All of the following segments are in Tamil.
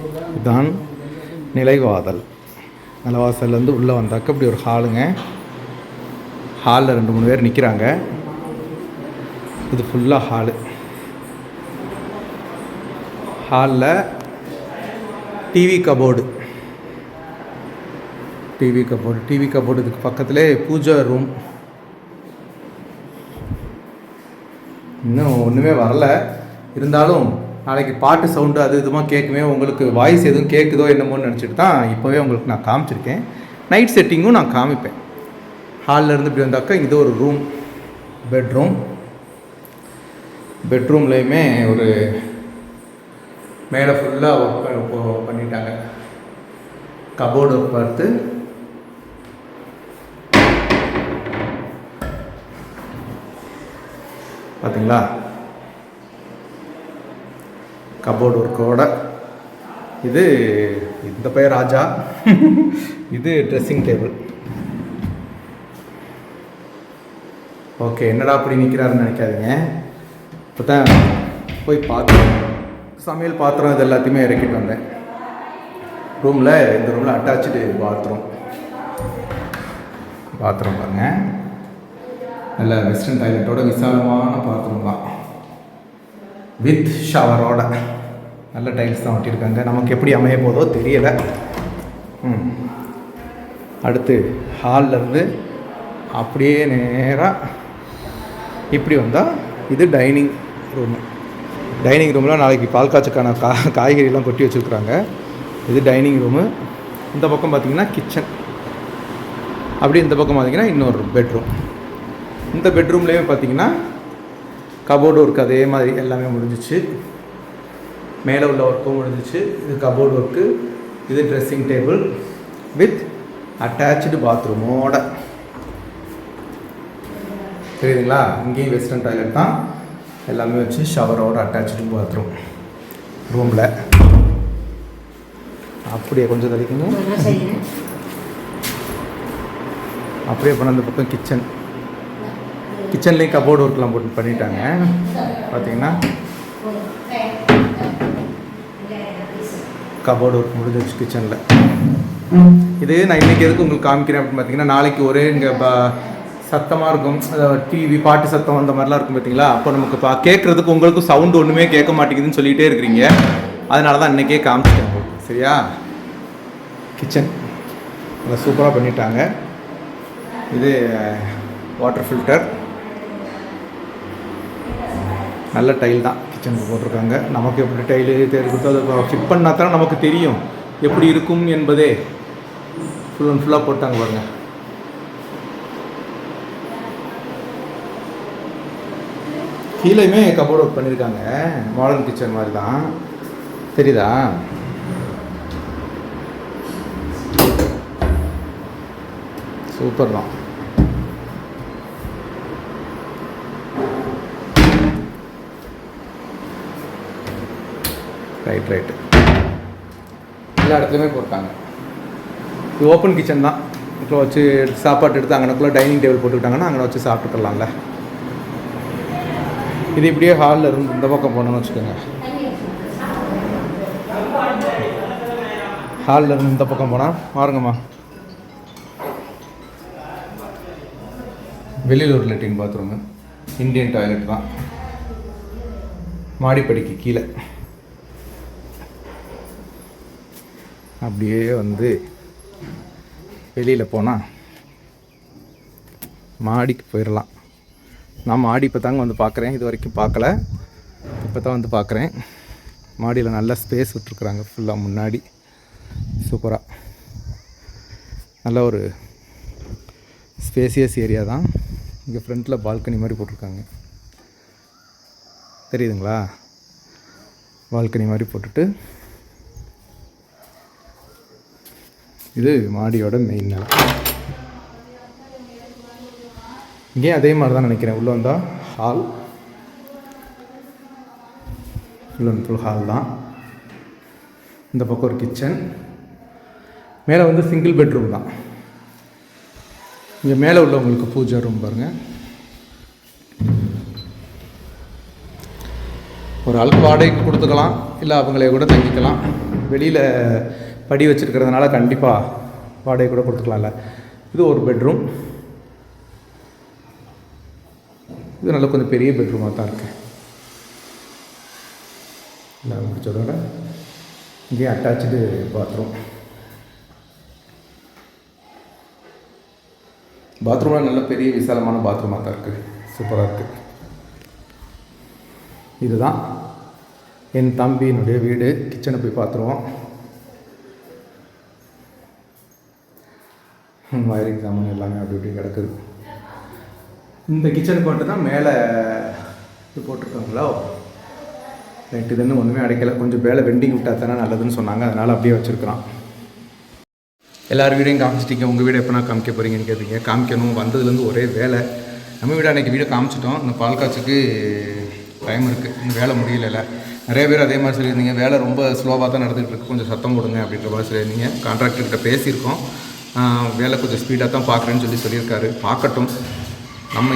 இதுதான் நிலைவாதல். நிலவாசல்லேருந்து உள்ளே வந்தாக்க இப்படி ஒரு ஹாலுங்க. ஹாலில் 2-3 பேர் நிற்கிறாங்க. இது ஃபுல்லாக ஹாலு. ஹாலில் டிவி கபோர்டு இதுக்கு பக்கத்துலேயே பூஜை ரூம். இன்னும் ஒன்றுமே வரல, இருந்தாலும் நாளைக்கு பாட்டு சவுண்டு அது இதுமாக கேட்குமே, உங்களுக்கு வாய்ஸ் எதுவும் கேட்குதோ என்னமோன்னு நினச்சிட்டு தான் இப்போவே உங்களுக்கு நான் காமிச்சிருக்கேன். நைட் செட்டிங்கும் நான் காமிப்பேன். ஹாலில் இருந்து இப்படி வந்தாக்கா இது ஒரு ரூம், பெட்ரூம்லேயுமே ஒரு மேலே ஃபுல்லாக ஒர்க் பண்ணிட்டாங்க. கபோர்டு பார்த்து பார்த்தீங்களா, கபோர்டு ஒர்க்கோட. இது இந்த பையன் ராஜா. இது ட்ரெஸ்ஸிங் டேபிள். ஓகே, என்னடா அப்படி நிற்கிறாருன்னு நினைக்காதீங்க. இப்போ தான் போய் சமையல் பாத்திரம் இது எல்லாத்தையுமே இறக்கிட்டு வந்தேன். இந்த ரூமில் அட்டாச்சு பாத்ரூம் பாருங்க. நல்ல வெஸ்டர்ன் டாய்லெட்டோட விசாலமான பாத்ரூம் தான், வித் ஷவரோட. நல்ல டைல்ஸ் தான் ஒட்டியிருக்காங்க. நமக்கு எப்படி அமைய போதோ தெரியலை. அடுத்து ஹால்லேருந்து அப்படியே நேராக இப்படி வந்தால் இது டைனிங் ரூமில் நாளைக்கு பால் காய்ச்சக்கான காய்கறிலாம் கொட்டி வச்சுருக்குறாங்க. இது டைனிங் ரூமு. இந்த பக்கம் பார்த்திங்கன்னா கிச்சன். அப்படி இந்த பக்கம் பார்த்திங்கன்னா இன்னொரு பெட்ரூம். இந்த பெட்ரூம்லேயுமே பார்த்திங்கன்னா கபோர்டு ஒர்க் அதே மாதிரி எல்லாமே முடிஞ்சிச்சு. மேலே உள்ள ஒர்க்கும் முடிஞ்சிச்சு. இது கபோர்டு ஒர்க்கு. இது ட்ரெஸ்ஸிங் டேபிள் வித் அட்டாச்சு பாத்ரூமோட. தெரியுதுங்களா? இங்கேயும் வெஸ்டர்ன் டாய்லெட் தான், எல்லாமே வச்சு ஷவரோட அட்டாச்சு பாத்ரூம் ரூமில். அப்படியே கொஞ்சம் தள்ளிக்கங்க. அப்படியே பண்ண அந்த பக்கம் கிச்சன்லேயும் கபோர்டு ஒர்க்லாம் போட்டு பண்ணிட்டாங்க. பார்த்தீங்கன்னா கபோர்டு ஒர்க் முடிஞ்சிச்சு கிச்சனில். இது நான் இன்றைக்கி எதுக்கு உங்களுக்கு காமிக்கிறேன் அப்படின்னு பார்த்தீங்கன்னா, நாளைக்கு ஒரே இங்கே சத்தமாக இருக்கும், டிவி பாட்டு சத்தம் அந்த மாதிரிலாம் இருக்கும் பார்த்தீங்களா. அப்போ நமக்கு கேட்குறதுக்கு உங்களுக்கும் சவுண்டு ஒன்றுமே கேட்க மாட்டேங்குதுன்னு சொல்லிகிட்டே இருக்கிறீங்க. அதனால தான் இன்றைக்கே காமிச்சிட்டேன். சரியா? கிச்சன் நல்லா சூப்பராக பண்ணிட்டாங்க. இது வாட்டர் ஃபில்டர். நல்ல டைல் தான் கிச்சனுக்கு போட்டிருக்காங்க. நமக்கு எப்படி டைலு கொடுத்து அதை ஃபிட் பண்ணால் தான் நமக்கு தெரியும் எப்படி இருக்கும் என்பதே. ஃபுல் அண்ட் ஃபுல்லாக போட்டாங்க பாருங்கள். கீழேயுமே கபோர்டு ஒர்க் பண்ணியிருக்காங்க. மாடர்ன் கிச்சன் மாதிரி தான், தெரியுதா? சூப்பர் தான். ரைட்டு எல்லா இடத்துலையுமே போட்டாங்க. இது ஓப்பன் கிச்சன் தான். இப்போ வச்சு சாப்பாடு எடுத்து அங்கனக்குள்ளே டைனிங் டேபிள் போட்டுக்கிட்டாங்கன்னா அங்கே வச்சு சாப்பிட்டுக்கலாம்ல. இது இப்படியே ஹாலில் இருந்து இந்த பக்கம் போனோன்னு வச்சுக்கோங்க. ஹாலில் இருந்து இந்த பக்கம் போனால் பாருங்கம்மா, வெளியில் ஒரு லெட்டின் பாத்ரூமு, இந்தியன் டாய்லெட் தான், மாடிப்படிக்கு கீழே. அப்படியே வந்து வெளியில் போனால் மாடிக்கு போயிடலாம். நான் மாடி இப்போ தாங்க வந்து பார்க்குறேன். இது வரைக்கும் பார்க்கல, இப்போ தான் வந்து பார்க்குறேன். மாடியில் நல்ல ஸ்பேஸ் விட்டுருக்குறாங்க ஃபுல்லாக முன்னாடி. சூப்பராக நல்ல ஒரு ஸ்பேசியஸ் ஏரியா தான். இங்கே ஃப்ரண்ட்டில் பால்கனி மாதிரி போட்டிருக்காங்க, தெரியுதுங்களா? பால்கனி மாதிரி போட்டுட்டு இது மாடியோட மெயின் நிலம். இங்கேயும் அதே மாதிரி தான் நினைக்கிறேன். உள்ளே வந்தால் hall, full and full hall தான். இந்த பக்கம் ஒரு கிச்சன், மேலே வந்து சிங்கிள் பெட்ரூம் தான். இங்கே மேலே உள்ளவங்களுக்கு பூஜை ரூம் பாருங்கள். ஒரு ஆளுக்கு வாடகைக்கு கொடுத்துக்கலாம், இல்லை அவங்களே கூட தங்கிக்கலாம். வெளியில் படி வச்சுருக்கிறதுனால கண்டிப்பாக வாடகை கூட கொடுத்துக்கலாம்ல. இது ஒரு பெட்ரூம். இது நல்லா கொஞ்சம் பெரிய பெட்ரூமாக தான் இருக்குது. எல்லாம் முடிச்சதோட இங்கே அட்டாச்சு பாத்ரூம். பாத்ரூம்லாம் நல்ல பெரிய விசாலமான பாத்ரூமாக தான் இருக்குது. சூப்பராக இருக்குது. இதுதான் என் தம்பியினுடைய வீடு. கிச்சனை போய் பார்த்துருவோம். வயரிங் சாமான் எல்லாமே அப்படி இப்படி கிடக்குது. இந்த கிச்சனுக்கு மட்டும் தான் மேலே இது போட்டிருக்காங்களோ ரைட்டு. இதுன்னு ஒன்றுமே அடைக்கலை. கொஞ்சம் வேலை வெண்டிங் விட்டா தானே நல்லதுன்னு சொன்னாங்க, அதனால் அப்படியே வச்சுருக்குறான். எல்லார் வீடையும் காமிச்சிட்டிங்க. உங்கள் வீடு எப்போ நான் காமிக்க போகிறீங்கன்னு கேட்டீங்க. காமிக்கணும். வந்ததுலேருந்து ஒரே வேலை. நம்ம வீடு அன்றைக்கி வீடை காமிச்சிட்டோம். இந்த பால் காய்ச்சுக்கு டைம் இருக்குது. இன்னும் வேலை முடியல. நிறைய பேர் அதே மாதிரி சொல்லியிருந்தீங்க, வேலை ரொம்ப ஸ்லோவாக தான் நடந்துகிட்டு இருக்குது, கொஞ்சம் சத்தம் போடுங்க அப்படின்ற மாதிரி சொல்லியிருந்தீங்க. கான்ட்ராக்டர்கிட்ட பேசியிருக்கோம். வேலை கொஞ்சம் ஸ்பீடாக தான் பார்க்குறேன்னு சொல்லியிருக்காரு. பார்க்கட்டும். நம்ம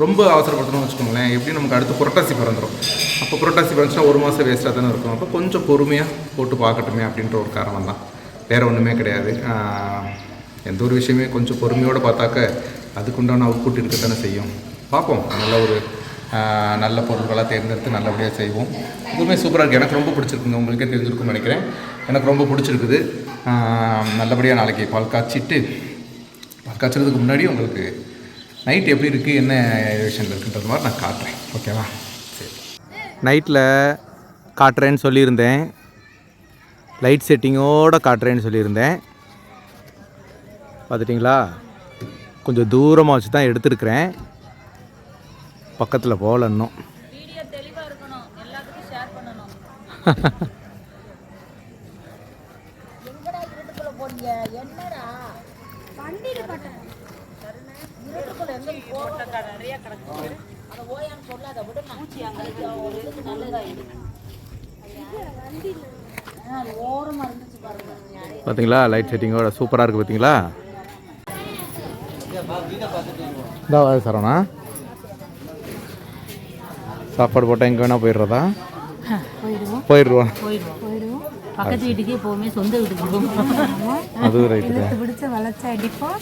ரொம்ப அவசரப்படுத்தணும்னு வச்சுக்கோங்களேன். எப்படி நமக்கு அடுத்து புரட்டாசி பிறந்துடும். அப்போ புரட்டாசி பிறந்துச்சுன்னா 1 மாதம் வேஸ்ட்டாக தானே இருக்கும். அப்போ கொஞ்சம் பொறுமையாக போட்டு பார்க்கட்டுமே அப்படின்ற ஒரு காரணம் தான், வேறு ஒன்றுமே கிடையாது. எந்த ஒரு விஷயமே கொஞ்சம் பொறுமையோடு பார்த்தாக்க அதுக்குண்டான அவுட்புட் இருக்க தானே செய்யும். பார்ப்போம். நல்ல பொருட்களாக தேர்ந்தெடுத்து நல்லபடியாக செய்வோம். இதுவுமே சூப்பராக இருக்குது. எனக்கு ரொம்ப பிடிச்சிருக்குங்க. உங்களுக்கே தெரிஞ்சிருக்குன்னு நினைக்கிறேன். எனக்கு ரொம்ப பிடிச்சிருக்குது. நல்லபடியாக நாளைக்கு பால் காய்ச்சறதுக்கு முன்னாடி உங்களுக்கு நைட் எப்படி இருக்குது, என்ன விஷயங்கள் இருக்குன்றது மாதிரி நான் காட்டுறேன். ஓகேவா? சரி. நைட்டில் காட்டுறேன்னு சொல்லியிருந்தேன். லைட் செட்டிங்கோடு காட்டுறேன்னு சொல்லியிருந்தேன். பார்த்துட்டிங்களா? கொஞ்சம் தூரமாக வச்சு தான் எடுத்துருக்கிறேன். பக்கத்தில் போகல இன்னும். வீடியோ தெளிவாக இருக்கணும், எல்லாத்துக்கும் ஷேர் பண்ணணும். எங்கடா இருட்டுக்குள்ள போறீங்க? என்னடா வண்டியில போட்டேன். இருட்டுக்குள்ள எங்க போட்ட நிறைய கிடக்கு. அத ஓயான்னு சொல்லாத விட பூச்சி அங்க இருக்கு. நல்லதா இது வண்டியில அது ஓரமா இருந்துச்சு பாருங்க. பார்த்தீங்களா? லைட் செட்டிங்கோட சூப்பராக இருக்குது. பார்த்தீங்களா? இதான் சரவணா சாப்பாடு போட்டால் எங்கே வேணால் போயிடுறதா? போயிடுவோம். பக்கத்து வீட்டுக்கு எப்போவுமே சொந்த வீட்டுக்கு போவோம். அது ரைட்டு. பிடிச்ச வளைச்சு அடிப்போம்.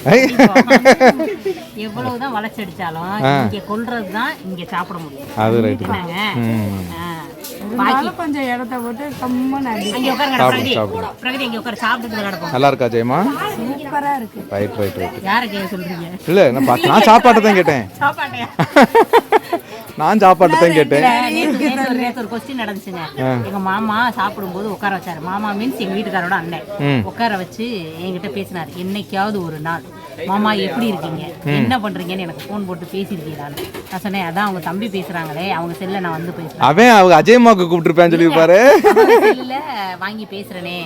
எவ்வளவுதான் வளைச்சு அடிச்சாலும் இங்கே கொல்றது தான் இங்கே சாப்பிட முடியும். அது ரைட்டு. கொஞ்சம் இடத்த போட்டு கம்மன் அங்கே உட்கார பிரகதி இங்கே உட்கார சாப்பிட்டு கிடப்போம். நல்லா இருக்கா ஜெயமா? சூப்பரா இருக்கு. Right right right. யாரை கேட்க சொல்றீங்க? இல்லை நான் சாப்பாட்டை தான் கேட்டேன். சாப்பாட்டையா? நான் சாப்பாட்டு தான் கேட்டேன். நேற்று ஒரு கொஸ்டின் நடந்துச்சுங்க. எங்க மாமா சாப்பிடும்போது உட்கார வச்சாரு. மாமா மீன்ஸ் எங்க வீட்டுக்காரோட அண்ணன். உட்கார வச்சு என்கிட்ட பேசினாரு. என்னைக்காவது ஒரு நாள் மாமா எப்படி இருக்கீங்க, என்ன பண்றீங்கன்னு எனக்கு போன் போட்டு பேசியிருக்கீங்களான்னு. நான் சொன்னேன், அதான் அவங்க தம்பி பேசுறாங்களே, அவங்க செல்ல நான் வந்து பேசுறேன். அவன் அவங்க அஜயமாக்கு கூப்பிட்டுருப்பேன் சொல்லியிருப்பாரு. செல்ல வாங்கி பேசுறேனே.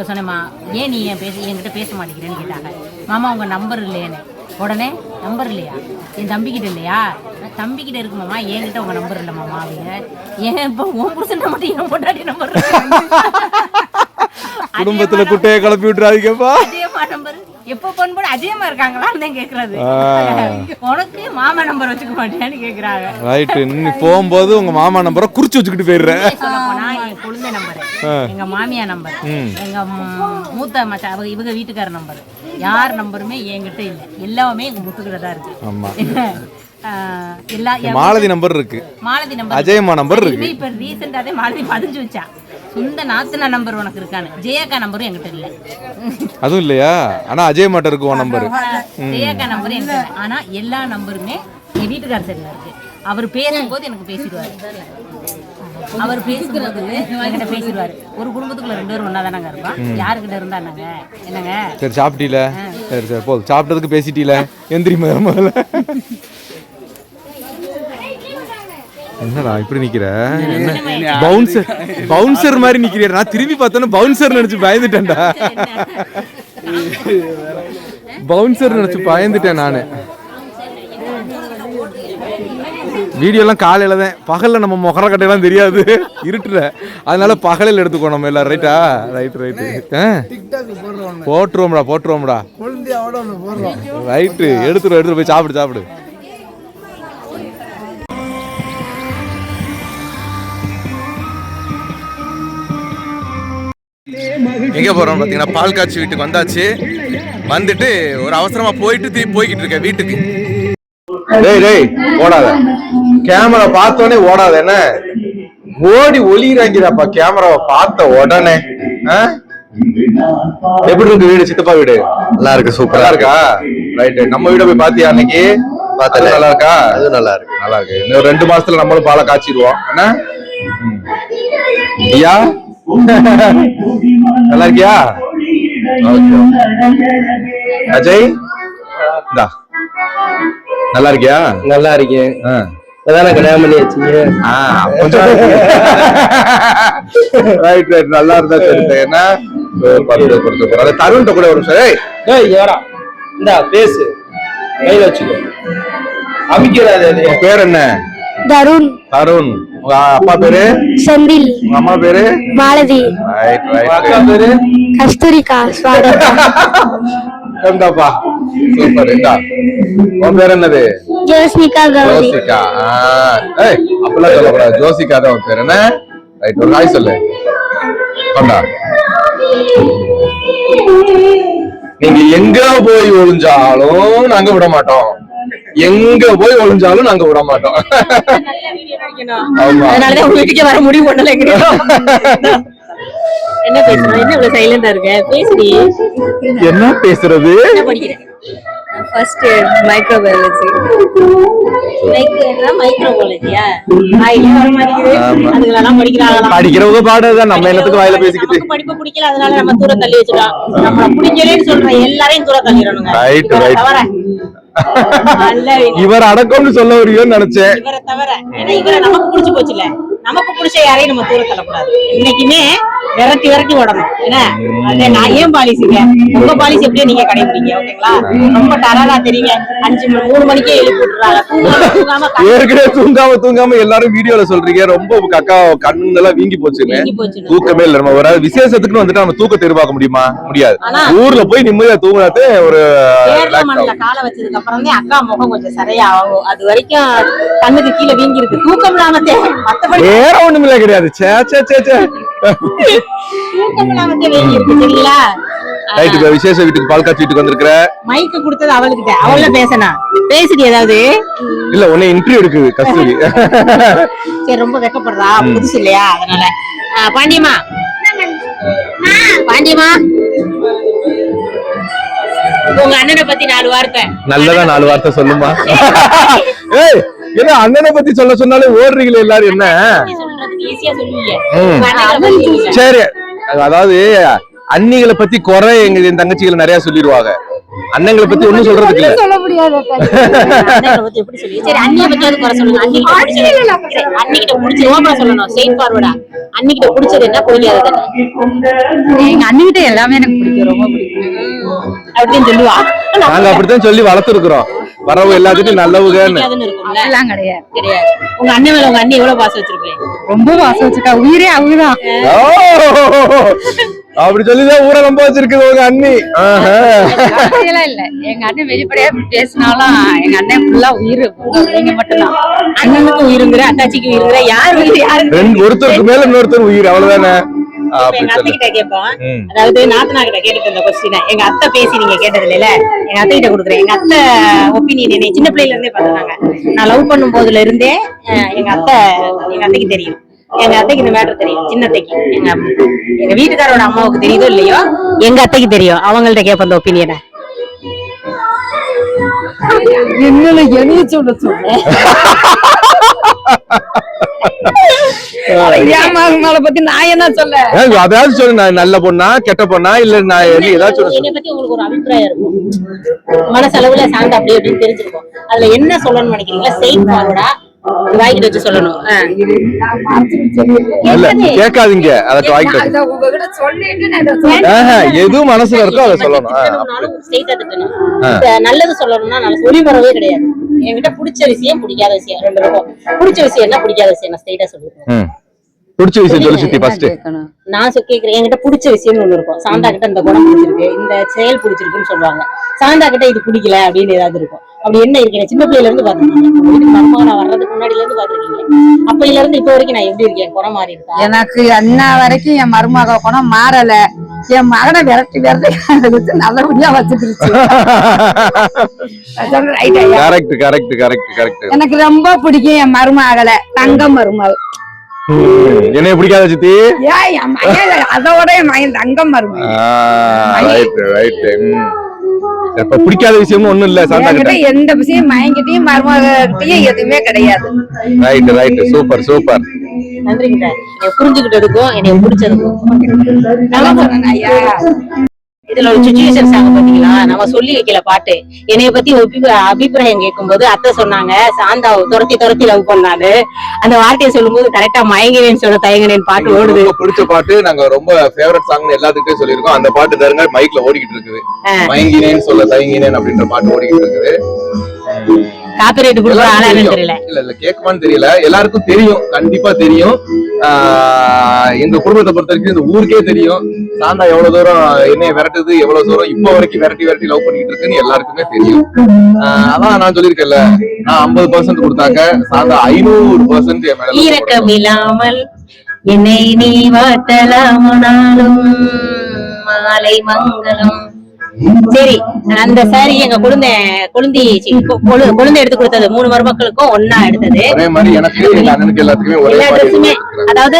சொன்னேம்மா, ஏன் நீ என்கிட்ட பேச மாட்டேங்கிறேன்னு கேட்டாங்க. மாமா உங்க நம்பர் இல்லையேன்னு. உடனே நம்பர் இல்லையா? என் தம்பிக்கிட்ட இல்லையா? தம்பிக்கிட்ட இருக்கு மாமா, என்கிட்ட உங்க நம்பர் இல்லை மாமா அப்படின்னு. ஏன் இப்போ உன் புருஷன் மட்டும் என் பொண்டாட்டி நம்பர் குடும்பத்துல குட்டையை கிளப்பி விட்டுறாதீங்கப்பா. அஜயமா நம்பர் எப்போ போன் போட அஜயமா இருக்காங்களான்னு தான் கேட்கறது. உனக்கு மாமா நம்பர் வச்சுக்க மாட்டேன்னு கேட்கறாங்க. ரைட்டு. நீ போகும்போது உங்க மாமா நம்பரை குறிச்சு வச்சுக்கிட்டு போயிடுறேன். என் குழந்தை நம்பர், எங்க மாமியா நம்பர், எங்க மூத்த மச்சா இவங்க வீட்டுக்கார நம்பர், யார் நம்பருமே என்கிட்ட இல்லை. எல்லாமே எங்க முத்துக்கிட்ட தான் இருக்கு. மாலதி நம்பர் இருக்கு, மாலதி நம்பர், அஜயமா நம்பர் இருக்கு. இப்ப ரீசெண்டாவே மாலதி பதிஞ்சு வச்சா. சொந்த நாத்தனா நம்பர் உனக்கு இருக்கானு. ஜெயாக்கா நம்பரும் என்கிட்ட இல்ல. அதுவும் இல்லையா? ஆனா அஜயமாட்ட இருக்கு உன் நம்பர். ஜெயாக்கா நம்பர் என்கிட்ட. ஆனா எல்லா நம்பருமே என் வீட்டுக்கார சைடுல இருக்கு. அவர் பேசும்போது எனக்கு பேசிடுவாரு. அவர் பேசும்போது என்கிட்ட பேசிடுவாரு. ஒரு குடும்பத்துக்குள்ள 2 பேரும் ஒன்னா தானங்க இருப்போம். யாருக்கிட்ட இருந்தா நாங்க என்னங்க சரி சாப்பிட்டீல, சரி சரி போதும், சாப்பிட்டதுக்கு பேசிட்டீல, எந்திரி முதல்ல. என்னடா இப்படி நிக்கிற? பவுன்சர் மாதிரி நிக்கிறியா? நான் திரும்பி பார்த்தோன்னா பவுன்சர் நினைச்சு பயந்துட்டேன்டா. பவுன்சர் நினைச்சு பயந்துட்டேன் நானு. வீடியோலாம் காலையில தான், பகல்ல நம்ம முகர கட்டையெல்லாம் தெரியாது, இருட்டுல. அதனால பகலில் எடுத்துக்கோ நம்ம எல்லாரும். ரைட்டா? Right right. போட்டுருவோம்டா. ரைட்டு, எடுத்துட்டு போய் சாப்பிடு. எங்கே போகிறோம் பார்த்தீங்கன்னா பால் காட்சி வீட்டுக்கு வந்தாச்சு. வந்துட்டு ஒரு அவசரமா போயிட்டு திருப்பி போய்கிட்டு இருக்கேன் வீட்டுக்கு. டேய் ஓடாத, கேமரா பார்த்தோன்னே ஓடாத. என்ன ஓடி ஒளிறாங்கிறாப்பா கேமராவை பார்த்த உடனே. எப்படி இருக்கு வீடு? சித்தப்பா வீடு நல்லா இருக்கு, சூப்பரா இருக்கா? ரைட். நம்ம வீட போய் பாத்தியா அன்னைக்கு? பார்த்தல. நல்லா இருக்கா? அது நல்லா இருக்கு, நல்லா இருக்கு. இன்னும் 2 மாசத்துல நம்மளும் பாலை காய்ச்சிடுவோம். என்ன ஐயா நல்லா இருக்கியா? அஜய் இந்தா நல்லா இருக்கியா? நல்லா இருக்கேன். அதான கல்யாணம் பண்ணி வச்சீங்க. Right right. நல்லா இருந்தா சரி. என்ன தருண்ட கூட ஒரு சார். இந்தா பேசு, கையில வச்சுக்கோ. அமைக்கிறாரு. பேர் என்ன? தருண். தருண். உங்க அப்பா பேரு? செந்தில். உங்க அம்மா பேரு? மாலதி. Right right. அக்கா பேரு? கஸ்தூரிகா. ஸ்வாகதா. கண்டாப்பா சூப்பர். இந்தா உன் பேர் என்னது? ஜோஸ்னிகா கௌரி. ஜோசிகா. ஏய் அப்பெல்லாம் சொல்லக்கூடாது, ஜோசிகா தான் உன் பேர். என்ன ரைட். ஒரு ஹாய் சொல்லு. கொண்டா. நீங்க எங்க போய் ஒளிஞ்சாலும் நாங்க விட மாட்டோம். எங்க போய் ஒளிஞ்சாலும் நாங்க விட மாட்டோம். அதனாலதான் உங்க வீட்டுக்கே வர முடிவு பண்ணல. என்ன பேசுறோம்? என்ன இவ்வளவு சைலண்டா இருக்க? பேசுறீ. என்ன பேசுறது? என்ன படிக்கிறேன்? First year microbiology. மைக்ரோபயாலஜியா? வர மாட்டேங்குது. அதுகளெல்லாம் படிக்கிறாங்களா? படிக்கிறவங்க பாடுறதுதான், நம்ம என்னத்துக்கு வாயில பேசிக்கிட்டு. நமக்கு படிப்பு பிடிக்கல, அதனால நம்ம தூர தள்ளி வச்சிடலாம். நம்ம பிடிக்கலன்னு சொல்ற எல்லாரையும் தூர தள்ளிடணுங்க. Right right. நல்ல இவர் அடக்கம்னு சொல்ல வருவோன்னு நினைச்சேன். இவரை தவிர, ஏன்னா இவரை நமக்கு பிடிச்சு போச்சுல, நமக்கு பிடிச்ச யாரையும் நம்ம தூர தள்ளக்கூடாது. இன்னைக்குமே விரட்டி விரட்டி ஓடணும். என்ன அதே நான் ஏன் பாலிசிங்க, உங்க பாலிசி எப்படியோ நீங்க கடைபிடிங்க. ஓகேங்களா? ரொம்ப டரரா தெரியுங்க. 3 மணிக்கே எழுப்பி விட்டுறாங்க. தூங்காம ஏற்கனவே தூங்காம எல்லாரும் வீடியோல சொல்றீங்க ரொம்ப கக்கா கண்ணு எல்லாம் வீங்கி போச்சுன்னு. தூக்கமே இல்ல. நம்ம ஒரு விசேஷத்துக்கு வந்துட்டு நம்ம தூக்கத்தை எதிர்பார்க்க முடியுமா? முடியாது. ஊர்ல போய் நிம்மதியா தூங்குறது ஒரு காலை வச்சதுக்கு அப்புறம் தான் அக்கா முகம் கொஞ்சம் சரியா ஆகும். அது வரைக்கும் கண்ணுக்கு கீழே வீங்கி இருக்கு. தூக்கம் இல்லாமத்தே, மத்தபடி வேற ஒண்ணுமே கிடையாது. சே சே சே சே. தூக்கம் இல்லாமத்தே வீங்கி இருக்கு. சரிங்களா? ரைட். இப்ப விசேஷ வீட்டுக்கு பால் காட்சி வீட்டுக்கு வந்திருக்கிற. மைக்கு கொடுத்தது அவளுக்கிட்ட, அவள பேசணும். பேசுடி ஏதாவது. இல்ல உன்னை இன்டர்வியூ எடுக்குது கஸ்தூரி. சரி, ரொம்ப வெக்கப்படுறா, புதுசு இல்லையா? அதனால பாண்டியம்மா, பாண்டியம்மா உங்க அண்ணனை பத்தி 4 வார்த்தை. நல்லதா 4 வார்த்தை சொல்லுமா. ஏய் என்ன அண்ணனை பத்தி சொல்ல சொன்னாலே ஓடுறீங்களே எல்லாரும். என்ன சொல்றதுக்கு ஈஸியா சொல்லுவீங்க. உங்க அண்ணனை பத்தி சொல்லுங்க. சரி, அதாவது அண்ணிகளை பத்தி குறை என் தங்கச்சிகளை நிறைய சொல்லிடுவாங்க. அண்ணங்களை பத்தி ஒண்ணும் சொல்றதுக்கு இல்ல. சொல்ல முடியாது. அண்ணனை பத்தி எப்படி சொல்லி? சரி, அண்ணியை பத்தி வந்து குறை சொல்லுங்க. அண்ணிகிட்ட பிடிச்சது ஓப்பனா சொல்லணும், ஸ்ட்ரெயிட் ஃபார்வர்டா. அண்ணிகிட்ட பிடிச்சது என்ன, பிடிக்காதது என்ன? எங்க அண்ணிகிட்ட எல்லாமே எனக்கு பிடிக்கும், ரொம்ப பிடிக்கும் அப்படின்னு சொல்லுவா. நாங்க அப்படித்தான் சொல்லி வளர்த்துருக்கிறோம். வரவு எல்லாத்துக்கும் நல்லவுகன்னு இருக்கும்ல. எல்லாம் கிடையாது. கிடையாது. உங்க அண்ணன் மேல உங்க அண்ணி எவ்வளவு பாசம் வச்சிருப்பேன்? ரொம்ப பாசம் வச்சுக்கா. உயிரே அவங்கதான். அப்படி சொல்லிதான் ஊரை நம்ப வச்சிருக்கு உங்க அண்ணி. அப்படியெல்லாம் இல்ல. எங்க அண்ணன் வெளிப்படையா பேசினாலும் எங்க அண்ணன் ஃபுல்லா உயிர் நீங்க மட்டும்தான். அண்ணனுக்கு உயிருங்கிற, அத்தாச்சிக்கு உயிருங்கிற, யார் உயிர் யாருக்கு? ஒருத்தருக்கு மேல இன்னொருத்தர் உயிர், அவ்வளவுதானே. எங்க அத்தை கிட்ட கேட்போம். அதாவது நாத்தனா கிட்ட கேட்டுட்டு இருந்த கொஸ்டின் எங்க அத்தை பேசி நீங்க கேட்டது இல்ல, எங்க அத்தை கிட்ட கொடுக்குறேன். எங்க அத்தை ஒப்பீனியன் என்னை சின்ன பிள்ளைல இருந்தே பாத்துனாங்க. நான் லவ் பண்ணும் போதுல இருந்தே எங்க அத்தைக்கு தெரியும். எங்க அத்தைக்கு இந்த மேட்டர் தெரியும். சின்ன அத்தைக்கு, எங்க வீட்டுக்காரோட அம்மாவுக்கு தெரியுதோ இல்லையோ, எங்க அத்தைக்கு தெரியும். அவங்கள்ட்ட கேட்ப அந்த ஒப்பீனியனை. என்ன சொல்ல சொல்ல பத்தி நான் என்ன சொல்ல? அதாவது சொல்லு, நல்ல பொண்ணா கெட்ட பொண்ணா இல்ல நான் ஏதாச்சும் என்னை பத்தி உங்களுக்கு ஒரு அபிப்பிராயம் இருக்கும். மனசளவுல சாந்தா அப்படி அப்படின்னு தெரிஞ்சிருக்கும். அதுல என்ன சொல்லணும்னு நினைக்கிறீங்களா? ஸ்ட்ரெயிட் ஃபார்வர்டா வாய்க்கிட்டு வச்சு சொல்லணும். கேட்காதீங்க, அதை வாய்க்கிட்டு எது மனசுல இருக்கோ அதை சொல்லணும். நல்லது சொல்லணும்னா ஒளிமரவே கிடையாது. என்கிட்ட பிடிச்ச விஷயம், பிடிக்காத விஷயம் 2 இருக்கும். பிடிச்ச விஷயம் என்ன, பிடிக்காத விஷயம் என்ன, ஸ்ட்ரெயிட்டா சொல்லுங்க. பிடிச்ச விஷயம் சொல்லு சித்தி ஃபர்ஸ்ட். நான் கேக்குறேன். என்கிட்ட பிடிச்ச விஷயம்னு ஒண்ணு இருக்கும். சாந்தா கிட்ட இந்த குணம் பிடிச்சிருக்கு, இந்த செயல் பிடிச்சிருக்குன்னு சொல்லுவாங்க. சாந்தா கிட்ட இது பிடிக்கல அப்படின்னு ஏதாவது இருக்கும். அப்படி என்ன இருக்கு? சின்ன பிள்ளைல இருந்து பாத்துருக்கீங்க. மருமகனா வர்றதுக்கு முன்னாடில இருந்து பாத்துருக்கீங்க. அப்பையில இருந்து இப்ப வரைக்கும் நான் எப்படி இருக்கேன்? குணம் மாறி இருக்கா? எனக்கு அண்ணா வரைக்கும் என் மருமக குணம் மாறல. என் மகனை விரட்டி விரட்டி நல்லபடியா வச்சுக்கிருச்சு. ரைட் ஐயா. Correct correct correct correct. எனக்கு ரொம்ப பிடிக்கும் என் மருமகளை, தங்க மருமகள். என்னைய பிடிக்காத சித்தி? ஏன் என் மகன் அதோட என் மகன் தங்க மருமகள். Right right. இப்ப பிடிக்காத விஷயமும் ஒண்ணும் இல்ல சாந்தா கிட்ட. எந்த விஷயம் மயங்கிட்டையும் மருமகிட்டையும் எதுவுமே கிடையாது. Right right. Super super. நன்றிங்க. புரிஞ்சுக்கிட்டதுக்கும் என்னை பிடிச்சதுக்கும் நல்லா சொன்னேன் ஐயா. இதுல ஒரு சுச்சுவேஷன் சாங் பாத்தீங்களா, நம்ம சொல்லி வைக்கல பாட்டு. என்னைய பத்தி அபிப்பிராயம் கேட்கும்போது அத்தை சொன்னாங்க சாந்தாவை துரத்தி துரத்தி லவ் பண்ணாரு. அந்த வார்த்தையை சொல்லும்போது கரெக்டா மயங்கினேன்னு சொல்ல தயங்கினேன் பாட்டு ஓடுது. பிடிச்ச பாட்டு, நாங்க ரொம்ப ஃபேவரட் சாங் எல்லாத்துக்கிட்டே சொல்லிருக்கோம். அந்த பாட்டு தருங்க மைக்ல ஓடிக்கிட்டு இருக்குது. மயங்கினேன் சொல்ல தயங்கினேன் அப்படின்ற பாட்டு ஓடிக்கிட்டு இருக்குது. காப்பிரைட் கொடுக்குற ஆளா தெரியல. இல்ல இல்ல கேக்குமான்னு தெரியல. எல்லாருக்கும் தெரியும், கண்டிப்பா தெரியும். எங்க குடும்பத்தை பொறுத்த வரைக்கும் இந்த ஊருக்கே தெரியும் சாந்தா எவ்வளவு தூரம் என்னைய விரட்டுது, எவ்வளவு தூரம் இப்ப வரைக்கும் விரட்டி விரட்டி லவ் பண்ணிட்டு இருக்குன்னு எல்லாருக்குமே தெரியும். அதான் நான் சொல்லியிருக்கேன்ல, நான் 50% கொடுத்தாக்க சாந்தா 500% என் மேல ஈரக்கம் இல்லாமல் என்னை நீ வாட்டலாமனாலும் மாலை மங்களம். சரி, அந்த சாரி எங்க குழந்தை எடுத்து கொடுத்தது 3 மருமக்களுக்கும் ஒன்னா எடுத்தது. ஒரே மாதிரி எனக்கு எங்க அண்ணனுக்கு எல்லாத்துக்குமே ஒரே எல்லா மாதிரி ட்ரெஸ்ஸுமே. அதாவது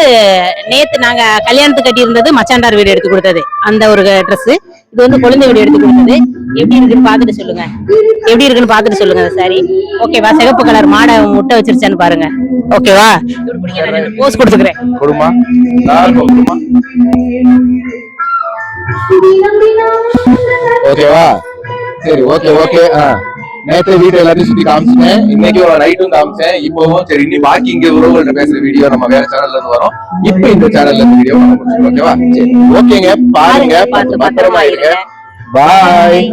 நேத்து நாங்க கல்யாணத்துக்கு கட்டி இருந்தது மச்சாண்டார் வீடு எடுத்து கொடுத்தது அந்த ஒரு ட்ரெஸ். இது வந்து குழந்தை வீடு எடுத்து கொடுத்தது. எப்படி இருக்குன்னு பாத்துட்டு சொல்லுங்க, எப்படி இருக்குன்னு பாத்துட்டு சொல்லுங்க அந்த சாரி. ஓகேவா? சிகப்பு கலர் மாடை முட்டை வச்சிருச்சான்னு பாருங்க. ஓகேவா? போஸ் கொடுத்துக்கிறேன். கொடுமா கொடுமா. ஓகேவா? சரி ஓகே ஓகே. நேற்று வீட்டு எல்லாத்தையும் சுத்தி காமிச்சிட்டேன், இன்னைக்கு ஒரு நைட்டும் காமிச்சேன். இப்பவும் சரி, இனி பாக்கி இங்க உறவுகள்ட்ட பேசுற வீடியோ நம்ம வேற சேனல்ல இருந்து வரும். இப்ப இந்த சேனல்ல இருந்து வீடியோ ஓகேவா? சரி ஓகேங்க, பாருங்க, பத்திரமா இருங்க. பாய்.